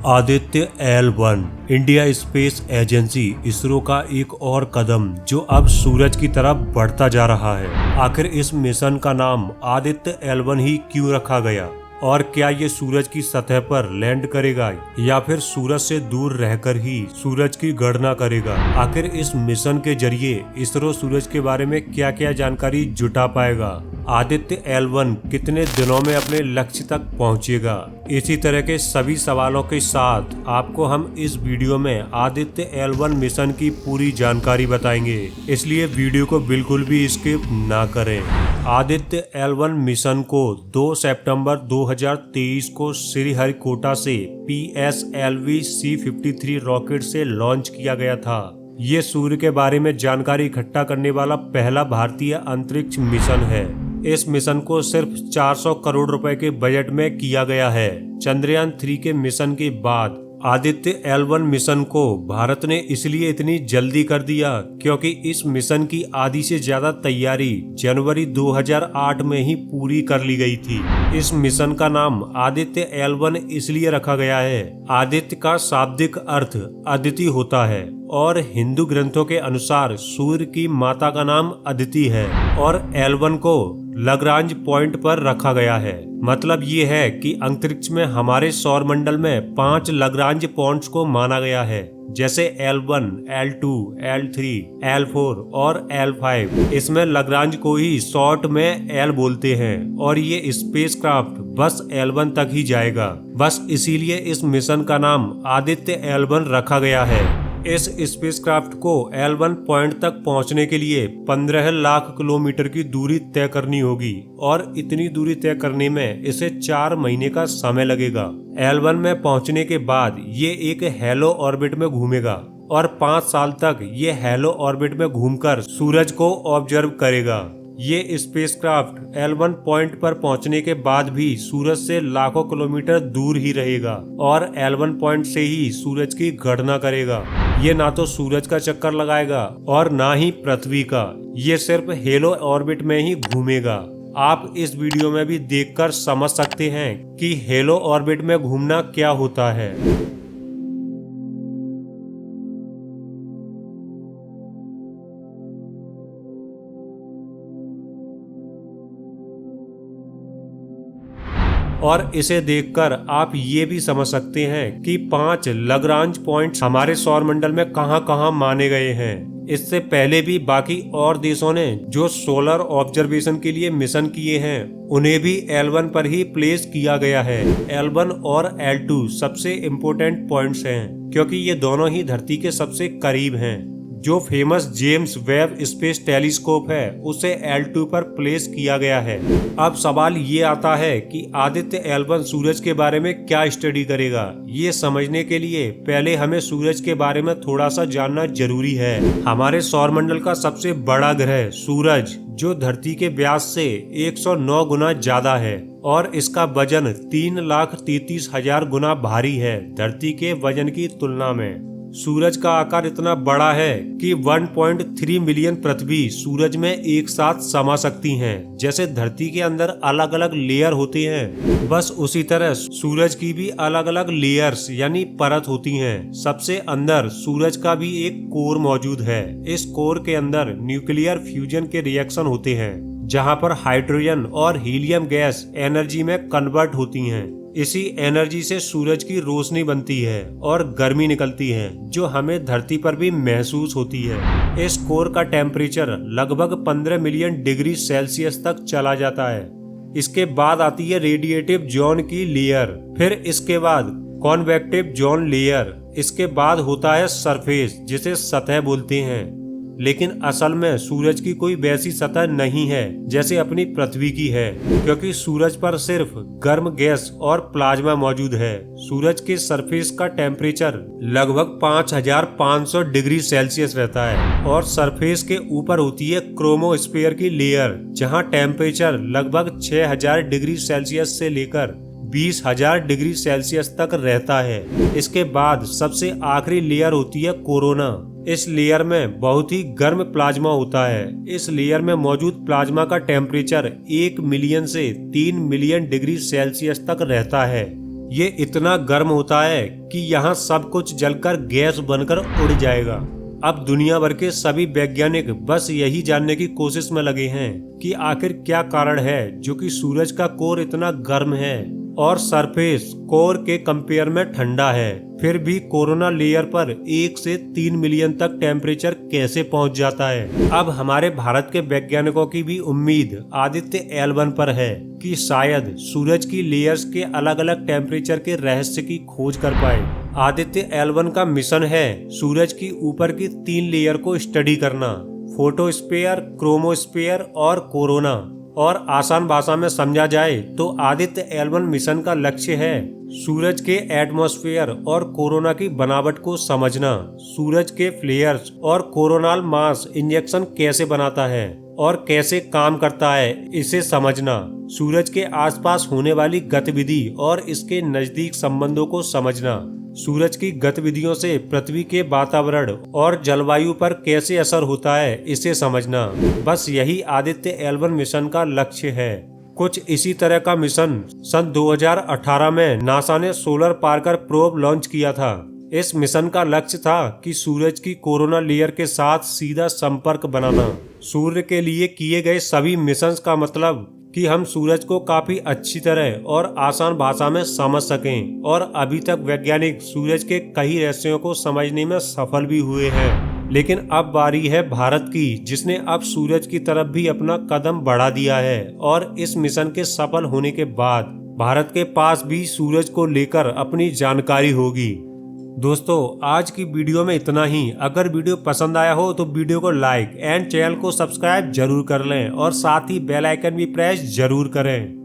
Aditya L1 India space agency ISRO का एक और कदम जो अब सूरज की तरफ बढ़ता जा रहा है। आखिर इस मिशन का नाम आदित्य L1 ही क्यों रखा गया और क्या ये सूरज की सतह पर लैंड करेगा या फिर सूरज से दूर रहकर ही सूरज की गणना करेगा। आखिर इस मिशन के जरिए इसरो सूरज के बारे में क्या क्या जानकारी जुटा पाएगा, आदित्य L1 कितने दिनों में अपने लक्ष्य तक पहुंचेगा। इसी तरह के सभी सवालों के साथ आपको हम इस वीडियो में आदित्य L1 मिशन की पूरी जानकारी बताएंगे, इसलिए वीडियो को बिल्कुल भी स्किप ना करें। आदित्य L1 मिशन को 2 सितंबर 2023 को श्रीहरिकोटा से PSLV C-53 रॉकेट से लॉन्च किया गया था। ये सूर्य के बारे में जानकारी इकट्ठा करने वाला पहला भारतीय अंतरिक्ष मिशन है। इस मिशन को सिर्फ 400 करोड़ रुपए के बजट में किया गया है। चंद्रयान 3 के मिशन के बाद आदित्य L1 मिशन को भारत ने इसलिए इतनी जल्दी कर दिया क्योंकि इस मिशन की आधी से ज्यादा तैयारी जनवरी 2008 में ही पूरी कर ली गई थी। इस मिशन का नाम आदित्य L1 इसलिए रखा गया है। आदित्य का शाब्दिक अर्थ अदिति होता है और हिंदू ग्रंथों के अनुसार सूर्य की माता का नाम अदिति है और L1 को लाग्रांज पॉइंट पर रखा गया है। मतलब ये है कि अंतरिक्ष में हमारे सौर मंडल में 5 लाग्रांज पॉइंट्स को माना गया है, जैसे L1, L2, L3, L4 और L5। इसमें लाग्रांज को ही शॉर्ट में L बोलते हैं और ये स्पेसक्राफ्ट बस L1 तक ही जाएगा। बस इसीलिए इस मिशन का नाम आदित्य L1 रखा गया है। इस स्पेसक्राफ्ट को L1 पॉइंट तक पहुंचने के लिए 15 लाख किलोमीटर की दूरी तय करनी होगी और इतनी दूरी तय करने में इसे 4 महीने का समय लगेगा। L1 में पहुंचने के बाद ये एक हेलो ऑर्बिट में घूमेगा और 5 साल तक ये हेलो ऑर्बिट में घूमकर सूरज को ऑब्जर्व करेगा। ये स्पेसक्राफ्ट L1 पॉइंट पर पहुंचने के बाद भी सूरज से लाखों किलोमीटर दूर ही रहेगा और L1 पॉइंट से ही सूरज की गणना करेगा। ये ना तो सूरज का चक्कर लगाएगा और ना ही पृथ्वी का, ये सिर्फ हेलो ऑर्बिट में ही घूमेगा। आप इस वीडियो में भी देखकर समझ सकते हैं कि हेलो ऑर्बिट में घूमना क्या होता है। और इसे देखकर आप ये भी समझ सकते हैं कि 5 लाग्रांज पॉइंट्स हमारे सौर मंडल में कहां-कहां माने गए हैं। इससे पहले भी बाकी और देशों ने जो सोलर ऑब्जर्वेशन के लिए मिशन किए हैं उन्हें भी L1 पर ही प्लेस किया गया है। L1 और L2 सबसे इम्पोर्टेंट पॉइंट्स हैं क्योंकि ये दोनों ही धरती के सबसे करीब हैं। जो famous James Webb space telescope है उसे L2 पर प्लेस किया गया है। अब सवाल ये आता है कि आदित्य L1 सूरज के बारे में क्या स्टडी करेगा। ये समझने के लिए पहले हमें सूरज के बारे में थोड़ा सा जानना जरूरी है। हमारे सौर मंडल का सबसे बड़ा ग्रह सूरज जो धरती के व्यास से 109 गुना ज्यादा है और इसका वजन 3,33,000 गुना भारी है धरती के वजन की तुलना में। सूरज का आकार इतना बड़ा है कि 1.3 मिलियन पृथ्वी सूरज में एक साथ समा सकती हैं। जैसे धरती के अंदर अलग अलग लेयर होती हैं, बस उसी तरह सूरज की भी अलग अलग लेयर्स यानी परत होती हैं। सबसे अंदर सूरज का भी एक कोर मौजूद है। इस कोर के अंदर न्यूक्लियर फ्यूजन के रिएक्शन होते हैं जहां पर हाइड्रोजन और हीलियम गैस एनर्जी में कन्वर्ट होती हैं। इसी एनर्जी से सूरज की रोशनी बनती है और गर्मी निकलती है जो हमें धरती पर भी महसूस होती है। इस कोर का टेम्परेचर लगभग 15 मिलियन डिग्री सेल्सियस तक चला जाता है। इसके बाद आती है रेडिएटिव जोन की लेयर, फिर इसके बाद कॉन्वेक्टिव जोन लेयर, इसके बाद होता है सरफेस जिसे सतह बोलते हैं। लेकिन असल में सूरज की कोई वैसी सतह नहीं है जैसे अपनी पृथ्वी की है क्योंकि सूरज पर सिर्फ गर्म गैस और प्लाज्मा मौजूद है। सूरज के सरफेस का टेम्परेचर लगभग 5,500 डिग्री सेल्सियस रहता है और सरफेस के ऊपर होती है क्रोमोस्फीयर की लेयर जहां टेम्परेचर लगभग 6,000 डिग्री सेल्सियस से लेकर 20,000 डिग्री सेल्सियस तक रहता है। इसके बाद सबसे आखिरी लेयर होती है कोरोना। इस लेयर में बहुत ही गर्म प्लाज्मा होता है। इस लेयर में मौजूद प्लाज्मा का टेम्परेचर 1 मिलियन से 3 मिलियन डिग्री सेल्सियस तक रहता है। ये इतना गर्म होता है कि यहाँ सब कुछ जलकर गैस बनकर उड़ जाएगा। अब दुनिया भर के सभी वैज्ञानिक बस यही जानने की कोशिश में लगे हैं कि आखिर क्या कारण है जो कि सूरज का कोर इतना गर्म है और सरफेस कोर के कंपेयर में ठंडा है, फिर भी कोरोना लेयर पर 1 से 3 मिलियन तक टेम्परेचर कैसे पहुंच जाता है। अब हमारे भारत के वैज्ञानिकों की भी उम्मीद आदित्य L1 पर है कि शायद सूरज की लेयर्स के अलग अलग टेम्परेचर के रहस्य की खोज कर पाए। आदित्य L1 का मिशन है सूरज की ऊपर की 3 लेयर को स्टडी करना, फोटोस्फीयर, क्रोमोस्फीयर और कोरोना। और आसान भाषा में समझा जाए तो आदित्य L1 मिशन का लक्ष्य है सूरज के एटमॉस्फेयर और कोरोना की बनावट को समझना, सूरज के फ्लेयर्स और कोरोनल मास इंजेक्शन कैसे बनाता है और कैसे काम करता है इसे समझना, सूरज के आसपास होने वाली गतिविधि और इसके नजदीक संबंधों को समझना, सूरज की गतिविधियों से पृथ्वी के वातावरण और जलवायु पर कैसे असर होता है इसे समझना। बस यही आदित्य L1 मिशन का लक्ष्य है। कुछ इसी तरह का मिशन सन 2018 में नासा ने सोलर पार्कर प्रोब लॉन्च किया था। इस मिशन का लक्ष्य था कि सूरज की कोरोना लेयर के साथ सीधा संपर्क बनाना। सूर्य के लिए किए गए सभी मिशंस का मतलब कि हम सूरज को काफी अच्छी तरह और आसान भाषा में समझ सकें, और अभी तक वैज्ञानिक सूरज के कई रहस्यों को समझने में सफल भी हुए हैं। लेकिन अब बारी है भारत की, जिसने अब सूरज की तरफ भी अपना कदम बढ़ा दिया है और इस मिशन के सफल होने के बाद भारत के पास भी सूरज को लेकर अपनी जानकारी होगी। दोस्तों, आज की वीडियो में इतना ही। अगर वीडियो पसंद आया हो तो वीडियो को लाइक एंड चैनल को सब्सक्राइब जरूर कर लें और साथ ही बेल आइकन भी प्रेस जरूर करें।